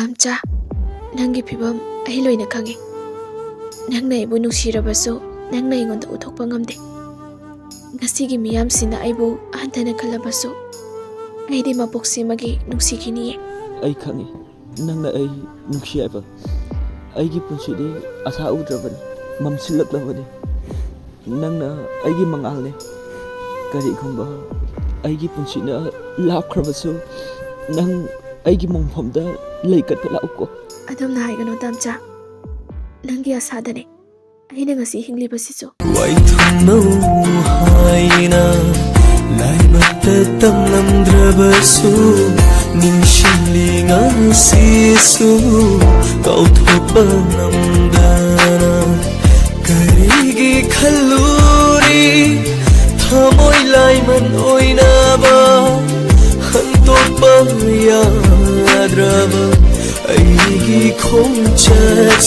ꯇꯥꯝꯆꯥ, ꯅꯪꯒꯤ ꯐꯤꯚꯝ ꯑꯩ ꯂꯣꯏꯅ ꯈꯪꯉꯤ. ꯅꯪꯅ ꯑꯩꯕꯨ ꯅꯨꯡꯁꯤꯔꯕꯁꯨ ꯅꯪꯅ ꯑꯩꯉꯣꯟꯗ ꯎꯠꯊꯣꯛꯄ ꯉꯝꯗꯦ. ꯉꯁꯤꯒꯤ ꯃꯤꯌꯥꯝꯁꯤꯅ ꯑꯩꯕꯨ ꯍꯟꯊꯅ ꯈꯜꯂꯕꯁꯨ ꯑꯩꯗꯤ ꯃꯄꯣꯛꯁꯤꯃꯒꯤ ꯅꯨꯡꯁꯤꯈꯤꯅꯤꯌꯦ. ꯑꯩ ꯈꯪꯉꯤ ꯅꯪꯅ ꯑꯩ ꯅꯨꯡꯁꯤ ꯍꯥꯏꯕ. ꯑꯩꯒꯤ ꯄꯨꯟꯁꯤꯗꯤ ꯑꯁꯥ ꯎꯗ꯭ꯔꯕꯅꯤ, ꯃꯝꯁꯤꯜꯂꯛꯂꯕꯅꯤ. ꯅꯪꯅ ꯑꯩꯒꯤ ꯃꯉꯥꯜꯅꯤ. ꯀꯔꯤꯒꯨꯝꯕ ꯑꯩꯒꯤ ꯄꯨꯟꯁꯤꯅ ꯂꯥꯞꯈ꯭ꯔꯕꯁꯨ ꯅꯪ ꯑꯩꯒꯤ ꯃꯪꯐꯝꯗ ꯂꯩꯀꯠꯄ ꯂꯥꯛꯎꯀꯣ. ꯑꯗꯨꯝꯅ ꯍꯥꯏꯒꯅꯨ ꯇꯥꯝꯆꯥ. ꯅꯪꯒꯤ ꯑꯁꯥꯗꯅꯦ ꯑꯩꯅ ꯉꯁꯤ ꯍꯤꯡꯂꯤꯕꯁꯤꯁꯨ. ꯋꯥꯏꯊꯨꯡꯅꯧ ꯍꯥꯏꯅ ꯂꯥꯏꯕꯛꯇ ꯇꯝꯂꯝꯗ꯭ꯔꯕꯁꯨ ꯅꯤꯡꯁꯤꯡꯂꯤ ꯉꯁꯤꯁꯨ ꯀꯥꯎꯊꯣꯛꯄ ꯉꯝꯗꯅ. ꯀꯔꯤꯒꯤ ꯈꯜꯂꯨꯔꯤ ꯊꯃꯣꯏ ꯂꯥꯏꯃꯟ ꯑꯣꯏꯅꯕ ꯍꯟꯇꯣꯛꯄ ꯌꯥꯗ꯭ꯔꯕ ꯑꯩꯒꯤ ꯈꯣꯡꯆꯠꯁꯤꯗ